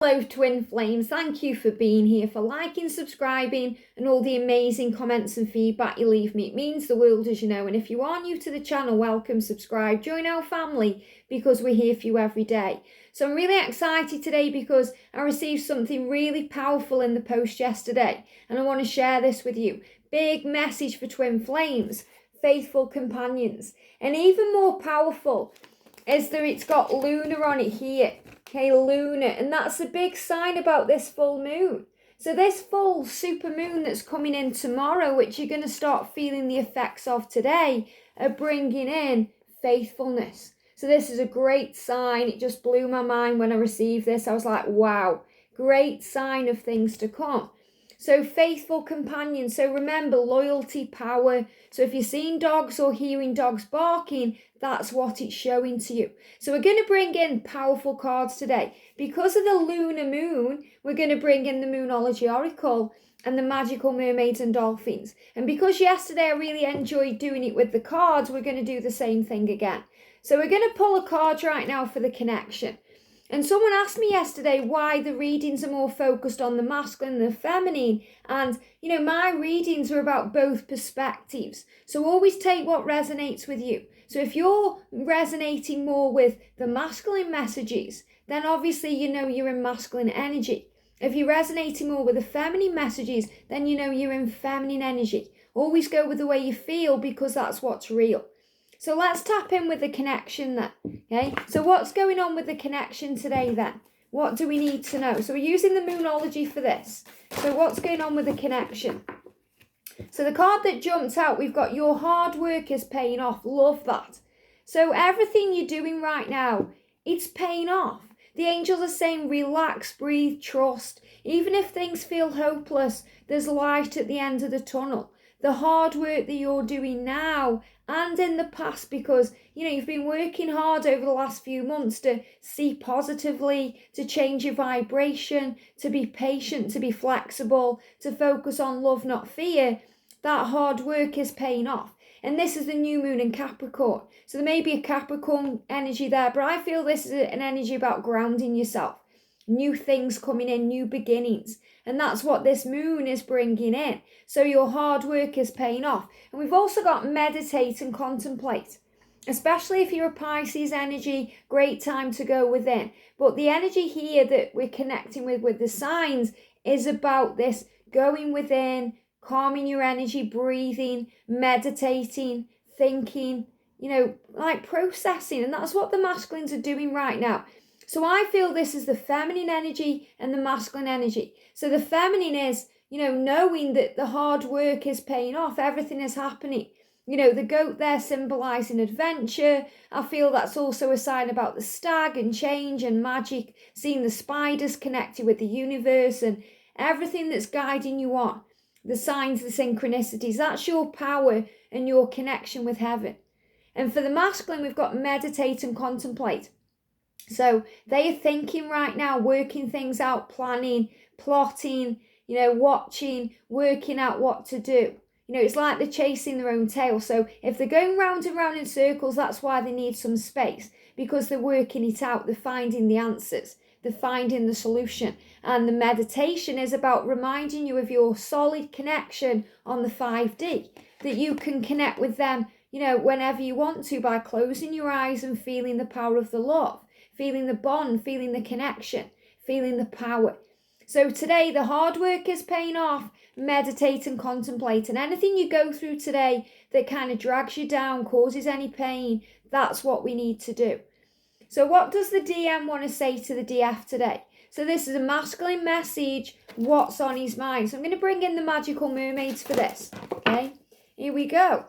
Hello twin flames, thank you for being here, for liking, subscribing and all the amazing comments and feedback you leave me. It means the world, as you know, and if you are new to the channel, welcome, subscribe, join our family because we're here for you every day. So I'm really excited today because I received something really powerful in the post yesterday and I want to share this with you. Big message for twin flames, faithful companions, and even more powerful is that it's got Luna on it here. Okay, Luna, and that's a big sign about this full moon. So this full super moon that's coming in tomorrow, which you're going to start feeling the effects of today, are bringing in faithfulness. So this is a great sign. It just blew my mind when I received this. I was like, wow, great sign of things to come. So faithful companions. So remember, loyalty, power. So if you're seeing dogs or hearing dogs barking, that's what it's showing to you. So we're going to bring in powerful cards today. Because of the lunar moon, we're going to bring in the Moonology Oracle and the magical mermaids and dolphins. And because yesterday I really enjoyed doing it with the cards, we're going to do the same thing again. So we're going to pull a card right now for the connection. And someone asked me yesterday why the readings are more focused on the masculine and the feminine. And, you know, my readings are about both perspectives. So always take what resonates with you. So if you're resonating more with the masculine messages, then obviously you know you're in masculine energy. If you're resonating more with the feminine messages, then you know you're in feminine energy. Always go with the way you feel because that's what's real. So let's tap in with the connection then, okay? So what's going on with the connection today then? What do we need to know? So we're using the Moonology for this. So what's going on with the connection? So the card that jumped out, we've got your hard work is paying off. Love that. So everything you're doing right now, it's paying off. The angels are saying relax, breathe, trust. Even if things feel hopeless, there's light at the end of the tunnel. The hard work that you're doing now and in the past, because you know you've been working hard over the last few months to see positively, to change your vibration, to be patient, to be flexible, to focus on love, not fear. That hard work is paying off. And this is the new moon in Capricorn. So there may be a Capricorn energy there, but I feel this is an energy about grounding yourself. New things coming in, new beginnings. And that's what this moon is bringing in. So your hard work is paying off. And we've also got meditate and contemplate. Especially if you're a Pisces energy, great time to go within. But the energy here that we're connecting with the signs is about this going within, calming your energy, breathing, meditating, thinking, you know, like processing. And that's what the masculines are doing right now. So I feel this is the feminine energy and the masculine energy. So the feminine is, you know, knowing that the hard work is paying off, everything is happening. You know, the goat there symbolizing adventure. I feel that's also a sign about the stag and change and magic, seeing the spiders connected with the universe and everything that's guiding you on. The signs, the synchronicities, that's your power and your connection with heaven. And for the masculine, we've got meditate and contemplate. So they are thinking right now, working things out, planning, plotting, you know, watching, working out what to do. You know, it's like they're chasing their own tail. So if they're going round and round in circles, that's why they need some space, because they're working it out. They're finding the answers. They're finding the solution. And the meditation is about reminding you of your solid connection on the 5D, that you can connect with them, you know, whenever you want to by closing your eyes and feeling the power of the love. Feeling the bond, feeling the connection, feeling the power. So today, the hard work is paying off. Meditate and contemplate. And anything you go through today that kind of drags you down, causes any pain, that's what we need to do. So what does the DM want to say to the DF today? So this is a masculine message. What's on his mind? So I'm going to bring in the magical mermaids for this. Okay, here we go.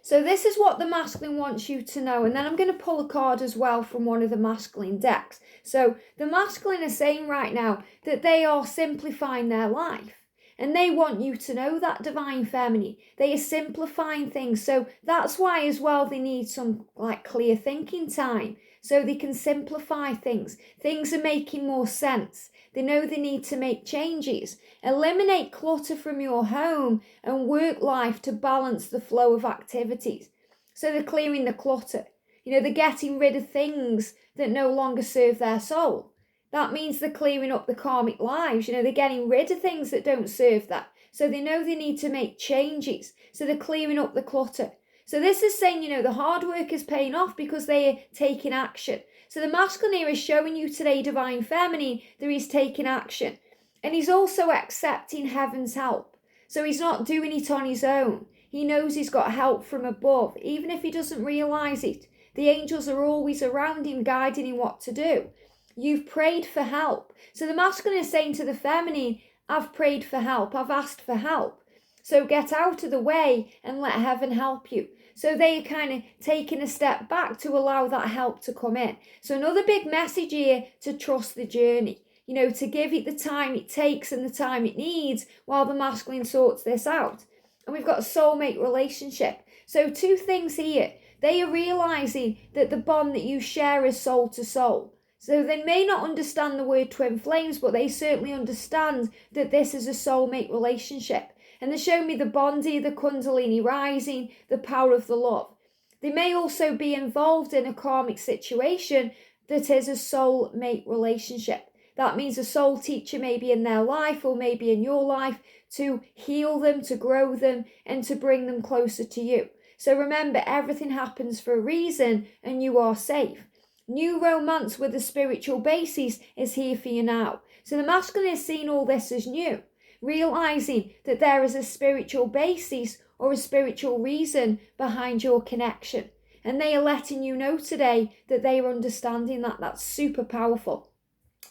So this is what the masculine wants you to know. And then I'm going to pull a card as well from one of the masculine decks. So the masculine are saying right now that they are simplifying their life. And they want you to know that divine feminine. They are simplifying things. So that's why as well they need some like clear thinking time. So they can simplify things. Things are making more sense. They know they need to make changes. Eliminate clutter from your home and work life to balance the flow of activities. So they're clearing the clutter. You know, they're getting rid of things that no longer serve their soul. That means they're clearing up the karmic lives. They're getting rid of things that don't serve that. So they know they need to make changes. So they're clearing up the clutter. So this is saying, the hard work is paying off because they are taking action. So the masculine here is showing you today, divine feminine, that he's taking action. And he's also accepting heaven's help. So he's not doing it on his own. He knows he's got help from above, even if he doesn't realise it. The angels are always around him, guiding him what to do. You've prayed for help. So the masculine is saying to the feminine, I've prayed for help. I've asked for help. So get out of the way and let heaven help you. So they're kind of taking a step back to allow that help to come in. So another big message here, to trust the journey. To give it the time it takes and the time it needs while the masculine sorts this out. And we've got a soulmate relationship. So two things here. They are realising that the bond that you share is soul to soul. So they may not understand the word twin flames, but they certainly understand that this is a soulmate relationship. And they show me the Bondi, the Kundalini rising, the power of the love. They may also be involved in a karmic situation that is a soulmate relationship. That means a soul teacher may be in their life or maybe in your life to heal them, to grow them, and to bring them closer to you. So remember, everything happens for a reason and you are safe. New romance with a spiritual basis is here for you now. So the masculine is seeing all this as new, realising that there is a spiritual basis or a spiritual reason behind your connection. And they are letting you know today that they are understanding that. That's super powerful.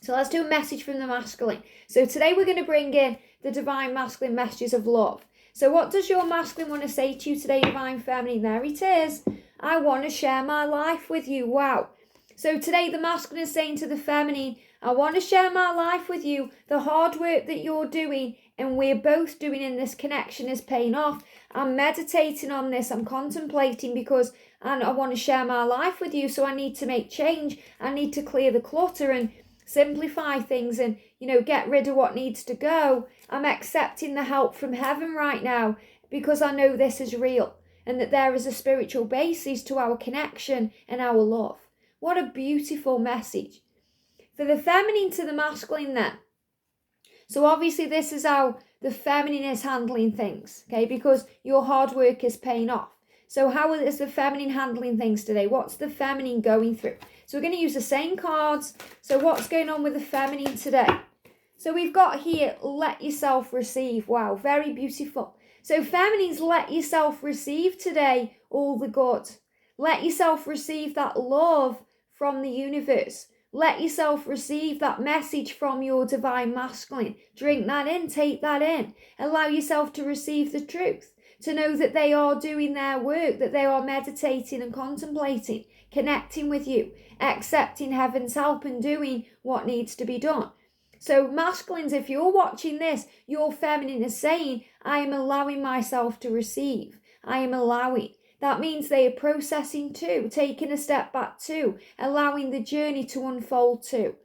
So let's do a message from the masculine. So today we're going to bring in the divine masculine messages of love. So what does your masculine want to say to you today, divine feminine? There it is. I want to share my life with you. Wow. So today the masculine is saying to the feminine, I want to share my life with you. The hard work that you're doing and we're both doing in this connection is paying off. I'm meditating on this. I'm contemplating because I want to share my life with you. So I need to make change. I need to clear the clutter and simplify things and, get rid of what needs to go. I'm accepting the help from heaven right now because I know this is real and that there is a spiritual basis to our connection and our love. What a beautiful message. For the feminine to the masculine then. So obviously this is how the feminine is handling things, okay? Because your hard work is paying off. So how is the feminine handling things today? What's the feminine going through? So we're going to use the same cards. So what's going on with the feminine today? So we've got here, let yourself receive. Wow, very beautiful. So feminines, let yourself receive today all the good. Let yourself receive that love from the universe. Let yourself receive that message from your divine masculine. Drink that in, take that in. Allow yourself to receive the truth. To know that they are doing their work, that they are meditating and contemplating, connecting with you, accepting heaven's help and doing what needs to be done. So masculines, if you're watching this, your feminine is saying, I am allowing myself to receive. I am allowing. That means they are processing too, taking a step back too, allowing the journey to unfold too.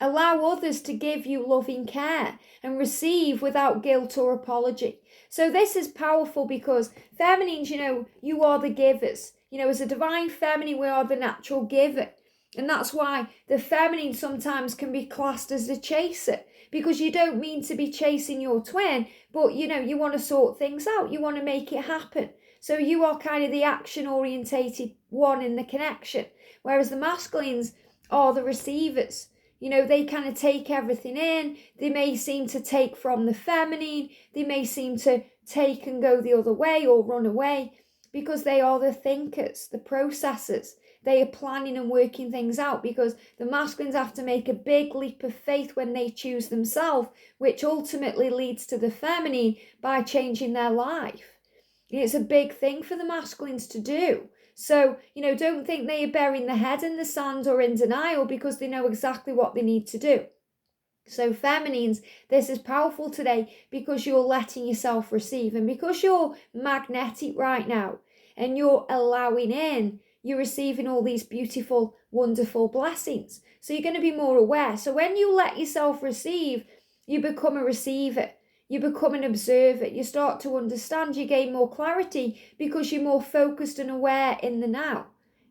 Allow others to give you loving care and receive without guilt or apology. So this is powerful because feminines, you are the givers. As a divine feminine, we are the natural giver. And that's why the feminine sometimes can be classed as the chaser, because you don't mean to be chasing your twin, but you want to sort things out. You want to make it happen. So you are kind of the action-orientated one in the connection, whereas the masculines are the receivers. They kind of take everything in. They may seem to take from the feminine. They may seem to take and go the other way or run away because they are the thinkers, the processors. They are planning and working things out because the masculines have to make a big leap of faith when they choose themselves, which ultimately leads to the feminine by changing their life. It's a big thing for the masculines to do. So, don't think they are burying their head in the sand or in denial because they know exactly what they need to do. So feminines, this is powerful today because you're letting yourself receive, and because you're magnetic right now and you're allowing in, you're receiving all these beautiful, wonderful blessings. So you're going to be more aware. So when you let yourself receive, you become a receiver. You become an observer. You start to understand. You gain more clarity because you're more focused and aware in the now.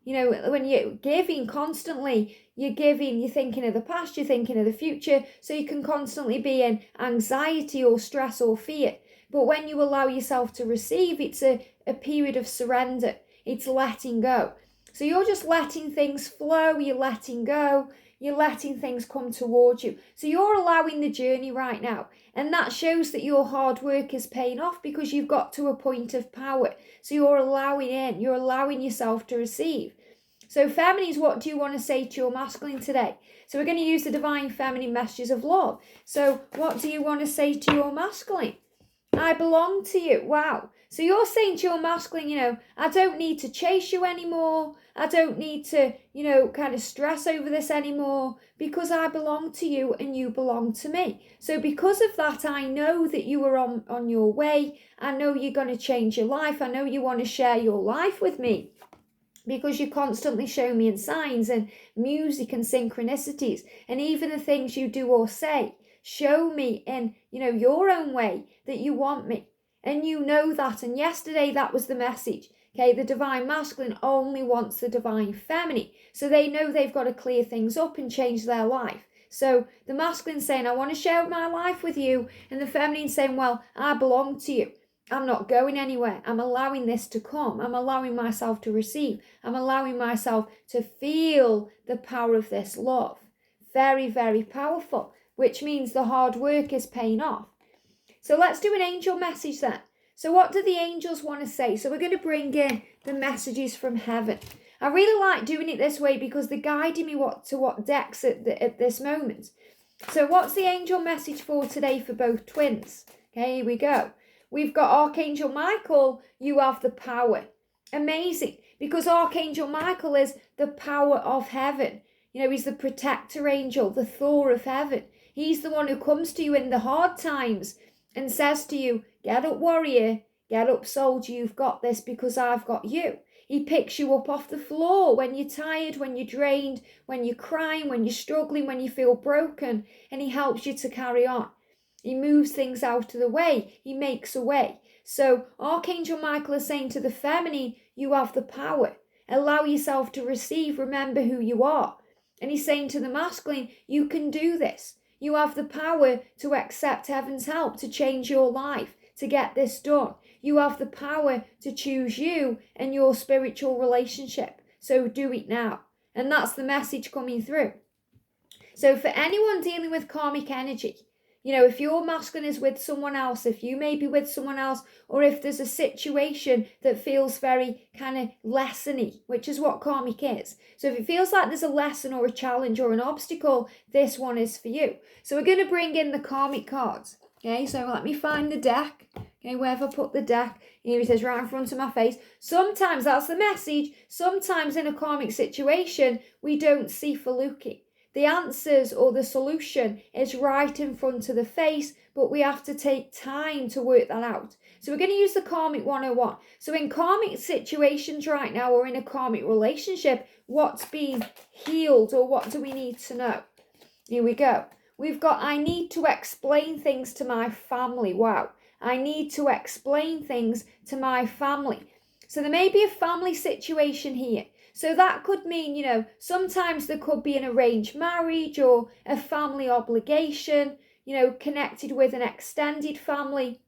You know, when you're giving constantly, you're giving, you're thinking of the past, you're thinking of the future, so you can constantly be in anxiety or stress or fear. But when you allow yourself to receive, it's a period of surrender. It's letting go. So you're just letting things flow, you're letting go, you're letting things come towards you. So you're allowing the journey right now. And that shows that your hard work is paying off because you've got to a point of power. So you're allowing in, you're allowing yourself to receive. So feminines, what do you want to say to your masculine today? So we're going to use the divine feminine messages of love. So what do you want to say to your masculine? I belong to you. Wow. So you're saying to your masculine, you know, I don't need to chase you anymore. I don't need to, you know, kind of stress over this anymore because I belong to you and you belong to me. So because of that, I know that you are on your way. I know you're going to change your life. I know you want to share your life with me because you constantly show me in signs and music and synchronicities and even the things you do or say. Show me in, you know, your own way that you want me. And you know that. And yesterday that was the message. Okay, the divine masculine only wants the divine feminine. So they know they've got to clear things up and change their life. So the masculine saying, I want to share my life with you. And the feminine saying, well, I belong to you. I'm not going anywhere. I'm allowing this to come. I'm allowing myself to receive. I'm allowing myself to feel the power of this love. Very, very powerful, which means the hard work is paying off. So let's do an angel message then. So what do the angels want to say? So we're going to bring in the messages from heaven. I really like doing it this way because they're guiding me to what decks at this moment. So what's the angel message for today for both twins? Okay, here we go. We've got Archangel Michael, you have the power. Amazing, because Archangel Michael is the power of heaven. You know, he's the protector angel, the Thor of heaven. He's the one who comes to you in the hard times and says to you, get up warrior, get up soldier, you've got this because I've got you. He picks you up off the floor when you're tired, when you're drained, when you're crying, when you're struggling, when you feel broken, and he helps you to carry on. He moves things out of the way. He makes a way. So Archangel Michael is saying to the feminine, you have the power. Allow yourself to receive. Remember who you are. And he's saying to the masculine, you can do this. You have the power to accept heaven's help, to change your life, to get this done. You have the power to choose you and your spiritual relationship. So do it now. And that's the message coming through. So for anyone dealing with karmic energy, you know, if your masculine is with someone else, if you may be with someone else, or if there's a situation that feels very kind of lessony, which is what karmic is. So if it feels like there's a lesson or a challenge or an obstacle, this one is for you. So we're going to bring in the karmic cards. Okay, so let me find the deck. Okay, where have I put the deck? Here it is right in front of my face. Sometimes that's the message. Sometimes in a karmic situation, we don't see for looking. The answers or the solution is right in front of the face, but we have to take time to work that out. So we're going to use the Karmic 101. So in karmic situations right now, or in a karmic relationship, what's being healed or what do we need to know? Here we go. We've got, I need to explain things to my family. Wow. I need to explain things to my family. So there may be a family situation here. So that could mean, you know, sometimes there could be an arranged marriage or a family obligation, you know, connected with an extended family,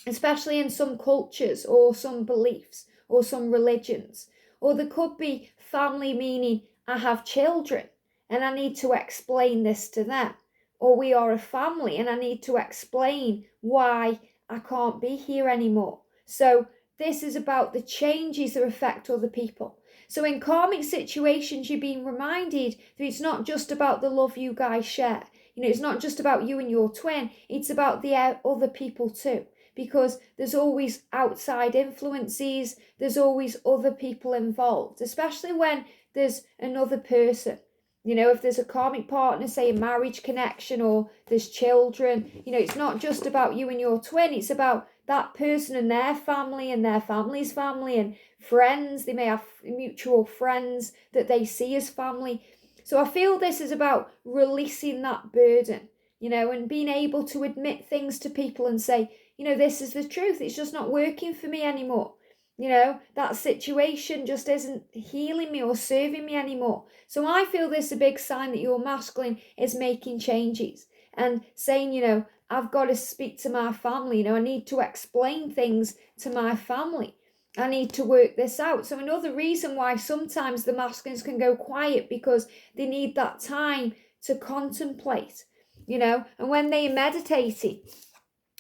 especially in some cultures or some beliefs or some religions. Or there could be family meaning I have children and I need to explain this to them. Or we are a family and I need to explain why I can't be here anymore. So this is about the changes that affect other people. So in karmic situations, you're being reminded that it's not just about the love you guys share. You know, it's not just about you and your twin. It's about the other people too. Because there's always outside influences. There's always other people involved, especially when there's another person. You know, if there's a karmic partner, say a marriage connection, or there's children, you know, it's not just about you and your twin. It's about that person and their family and their family's family and friends. They may have mutual friends that they see as family. So I feel this is about releasing that burden, you know, and being able to admit things to people and say, you know, this is the truth. It's just not working for me anymore. that situation just isn't healing me or serving me anymore. So I feel this is a big sign that your masculine is making changes and saying, I've got to speak to my family. I need to explain things to my family. I need to work this out. So another reason why sometimes the masculines can go quiet, because they need that time to contemplate, and when they're meditating,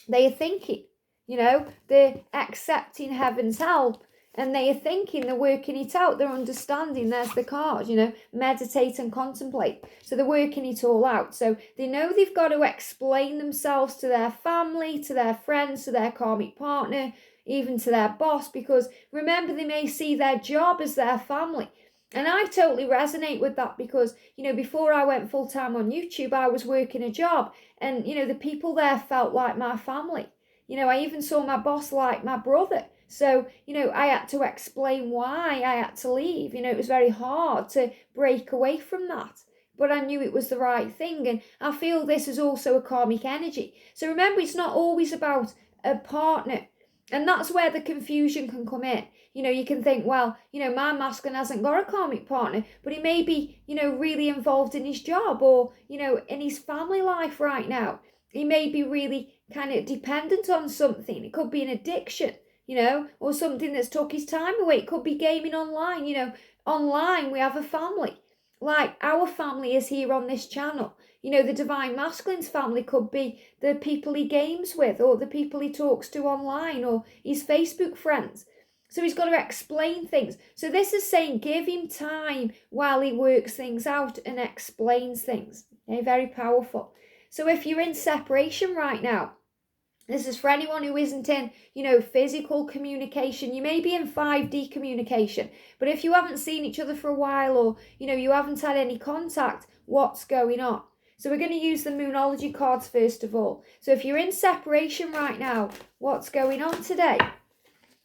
they are thinking, they're accepting heaven's help, and they are thinking, they're working it out, they're understanding. There's the card, meditate and contemplate. So they're working it all out. So they know they've got to explain themselves to their family, to their friends, to their karmic partner, even to their boss, because remember, they may see their job as their family. And I totally resonate with that because, before I went full-time on YouTube, I was working a job, and, the people there felt like my family. I even saw my boss like my brother. So, I had to explain why I had to leave. It was very hard to break away from that, but I knew it was the right thing. And I feel this is also a karmic energy. So remember, it's not always about a partner. And that's where the confusion can come in. You can think, well, my masculine hasn't got a karmic partner, but he may be, really involved in his job or, in his family life right now. He may be really kind of dependent on something. It could be an addiction, or something that's took his time away. It could be gaming online. Online we have a family. Like our family is here on this channel. The Divine Masculine's family could be the people he games with, or the people he talks to online, or his Facebook friends. So he's got to explain things. So this is saying give him time while he works things out and explains things. Okay, very powerful. So if you're in separation right now, this is for anyone who isn't in, physical communication. You may be in 5D communication, but if you haven't seen each other for a while, or, you haven't had any contact, what's going on? So we're going to use the Moonology cards first of all. So if you're in separation right now, what's going on today?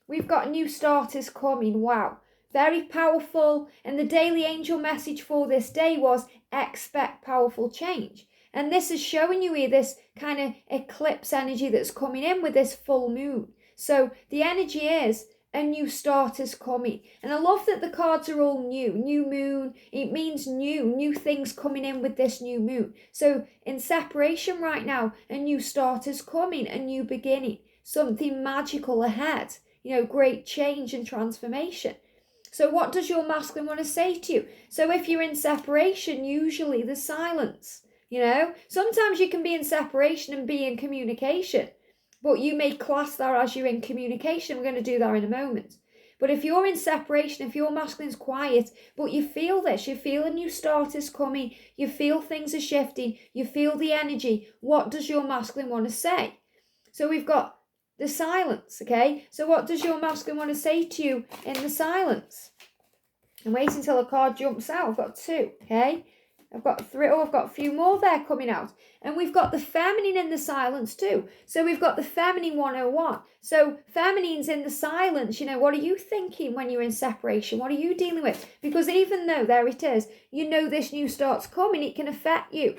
We've got new starters coming. Wow. Very powerful. And the daily angel message for this day was expect powerful change. And this is showing you here this kind of eclipse energy that's coming in with this full moon. So the energy is a new start is coming. And I love that the cards are all new. New moon, it means new things coming in with this new moon. So in separation right now, a new start is coming, a new beginning, something magical ahead, great change and transformation. So what does your masculine want to say to you? So if you're in separation, usually there's silence. Sometimes you can be in separation and be in communication, but you may class that as you're in communication. We're going to do that in a moment. But if you're in separation, if your masculine's quiet, but you feel this, you feel a new start is coming, you feel things are shifting, you feel the energy, what does your masculine want to say? So we've got the silence, okay? So what does your masculine want to say to you in the silence? And wait until a card jumps out. I've got two, okay? I've got three. Oh, I've got a few more there coming out. And we've got the feminine in the silence too. So we've got the feminine 101. So feminine's in the silence. What are you thinking when you're in separation? What are you dealing with? Because even though, there it is, this new start's coming, it can affect you.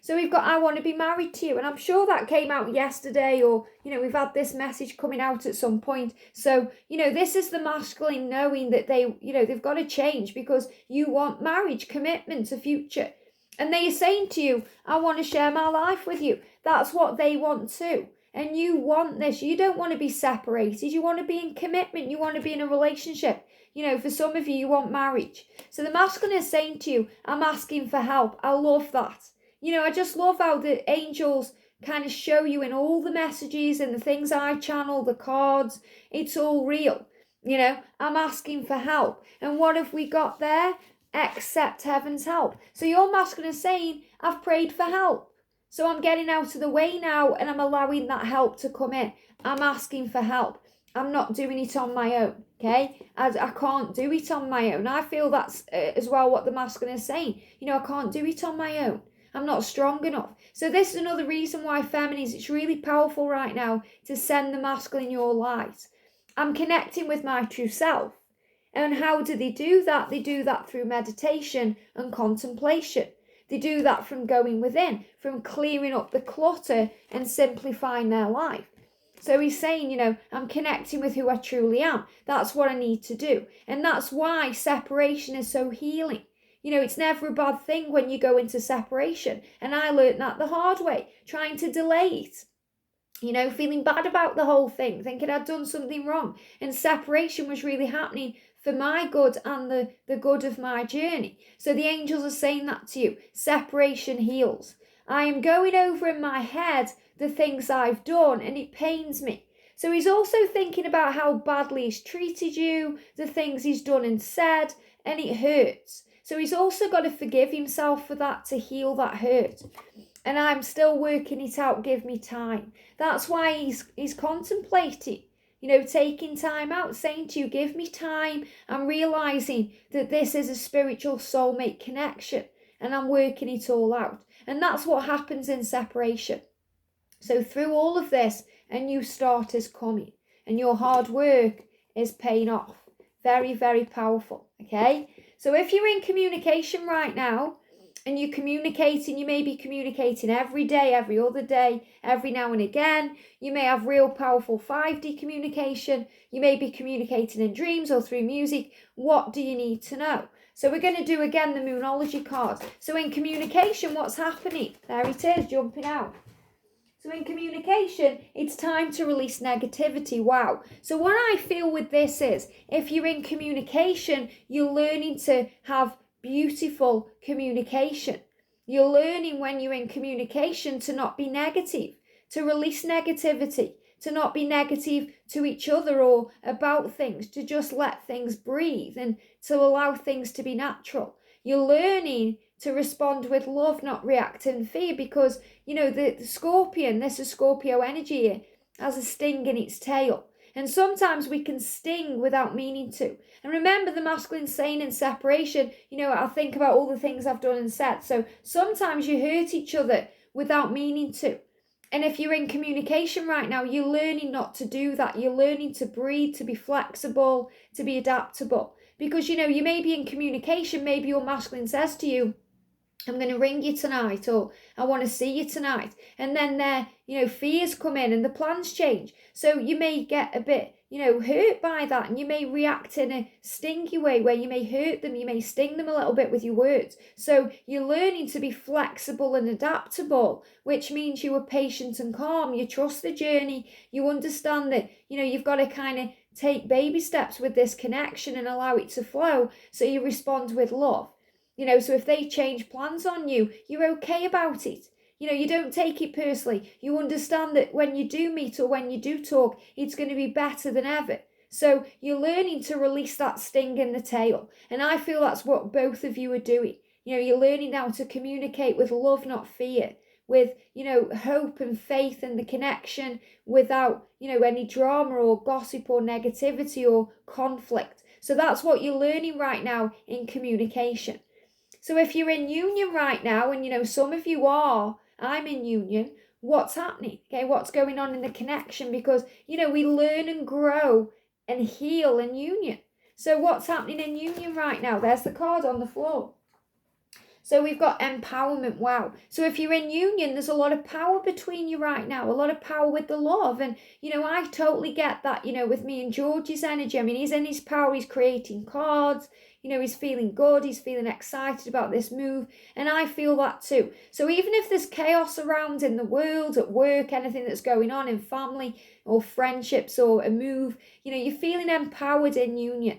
So we've got, I want to be married to you. And I'm sure that came out yesterday, or, we've had this message coming out at some point. So, this is the masculine knowing that they've got to change because you want marriage, commitment, a future. And they are saying to you, I want to share my life with you. That's what they want too. And you want this. You don't want to be separated. You want to be in commitment. You want to be in a relationship. For some of you, you want marriage. So the masculine is saying to you, I'm asking for help. I love that. I just love how the angels kind of show you in all the messages and the things I channel, the cards, it's all real. I'm asking for help. And what have we got there? Accept heaven's help. So your masculine is saying, I've prayed for help. So I'm getting out of the way now and I'm allowing that help to come in. I'm asking for help. I'm not doing it on my own, okay? I can't do it on my own. I feel that's as well what the masculine is saying. I can't do it on my own. I'm not strong enough. So this is another reason why feminines, it's really powerful right now to send the masculine your light. I'm connecting with my true self. And how do they do that? They do that through meditation and contemplation. They do that from going within, from clearing up the clutter and simplifying their life. So he's saying, you know, I'm connecting with who I truly am. That's what I need to do. And that's why separation is so healing. You know, it's never a bad thing when you go into separation. And I learned that the hard way, trying to delay it. You know, feeling bad about the whole thing, thinking I'd done something wrong. And separation was really happening for my good and the good of my journey. So the angels are saying that to you. Separation heals. I am going over in my head the things I've done, and it pains me. So he's also thinking about how badly he's treated you, the things he's done and said, and it hurts. So he's also got to forgive himself for that, to heal that hurt. And I'm still working it out, give me time. That's why he's contemplating, you know, taking time out, saying to you, give me time. I'm realising that this is a spiritual soulmate connection, and I'm working it all out. And that's what happens in separation. So through all of this, a new start is coming, and your hard work is paying off. Very, very powerful, okay? So if you're in communication right now, and you're communicating, you may be communicating every day, every other day, every now and again. You may have real powerful 5D communication. You may be communicating in dreams or through music. What do you need to know? So we're going to do again the Moonology card. So in communication, what's happening? There it is, jumping out. So in communication, it's time to release negativity. Wow. So what I feel with this is, if you're in communication, you're learning to have beautiful communication. You're learning when you're in communication to not be negative, to release negativity, to not be negative to each other or about things, to just let things breathe and to allow things to be natural. You're learning to respond with love, not react in fear, because, you know, the scorpion, this is Scorpio energy here, has a sting in its tail. And sometimes we can sting without meaning to. And remember the masculine saying in separation, you know, I think about all the things I've done and said. So sometimes you hurt each other without meaning to. And if you're in communication right now, you're learning not to do that. You're learning to breathe, to be flexible, to be adaptable. Because, you know, you may be in communication, maybe your masculine says to you, I'm going to ring you tonight, or I want to see you tonight. And then their, you know, fears come in and the plans change. So you may get a bit, you know, hurt by that, and you may react in a stingy way where you may hurt them, you may sting them a little bit with your words. So you're learning to be flexible and adaptable, which means you are patient and calm. You trust the journey. You understand that, you know, you've got to kind of take baby steps with this connection and allow it to flow. So you respond with love. You know, so if they change plans on you, you're okay about it. You know, you don't take it personally. You understand that when you do meet or when you do talk, it's going to be better than ever. So you're learning to release that sting in the tail. And I feel that's what both of you are doing. You know, you're learning now to communicate with love, not fear. With, you know, hope and faith and the connection without, you know, any drama or gossip or negativity or conflict. So that's what you're learning right now in communication. So if you're in union right now, and, you know, some of you are, I'm in union, what's happening? Okay, what's going on in the connection? Because, you know, we learn and grow and heal in union. So what's happening in union right now? There's the card on the floor. So we've got empowerment. Wow. So if you're in union, there's a lot of power between you right now, a lot of power with the love. And, you know, I totally get that, you know, with me and George's energy. I mean, he's in his power, he's creating cards, you know, he's feeling good, he's feeling excited about this move. And I feel that too. So even if there's chaos around in the world, at work, anything that's going on in family or friendships or a move, you know, you're feeling empowered in union.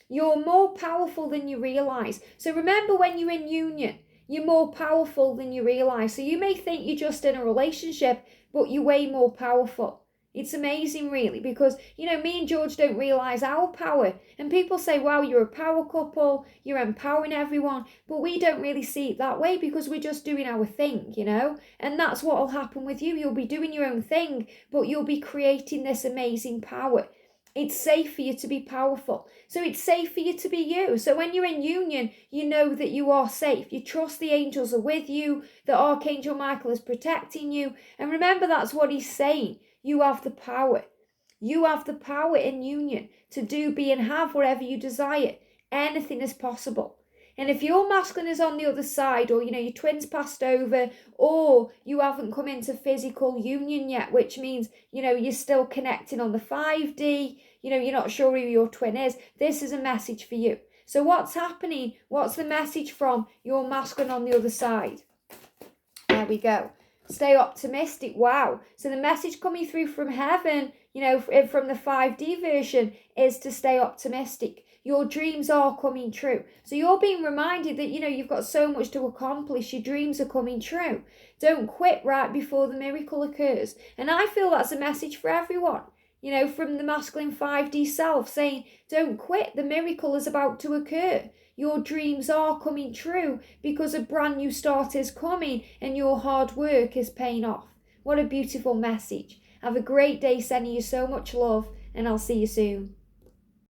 You're more powerful than you realise. So remember, when you're in union, you're more powerful than you realise. So you may think you're just in a relationship, but you're way more powerful. It's amazing, really, because, you know, me and George don't realise our power. And people say, wow, you're a power couple, you're empowering everyone. But we don't really see it that way, because we're just doing our thing, you know. And that's what will happen with you. You'll be doing your own thing, but you'll be creating this amazing power. It's safe for you to be powerful. So it's safe for you to be you. So when you're in union, you know that you are safe. You trust the angels are with you, that Archangel Michael is protecting you. And remember, that's what he's saying. You have the power. You have the power in union to do, be, and have whatever you desire. Anything is possible. And if your masculine is on the other side, or, your twins passed over, or you haven't come into physical union yet, which means, you're still connecting on the 5D, you're not sure who your twin is, this is a message for you. So what's happening? What's the message from your masculine on the other side? There we go. Stay optimistic. Wow. So the message coming through from heaven, from the 5D version, is to stay optimistic. Your dreams are coming true. So you're being reminded that, you've got so much to accomplish. Your dreams are coming true. Don't quit right before the miracle occurs. And I feel that's a message for everyone, from the masculine 5D self, saying, don't quit. The miracle is about to occur. Your dreams are coming true because a brand new start is coming and your hard work is paying off. What a beautiful message. Have a great day, sending you so much love, and I'll see you soon.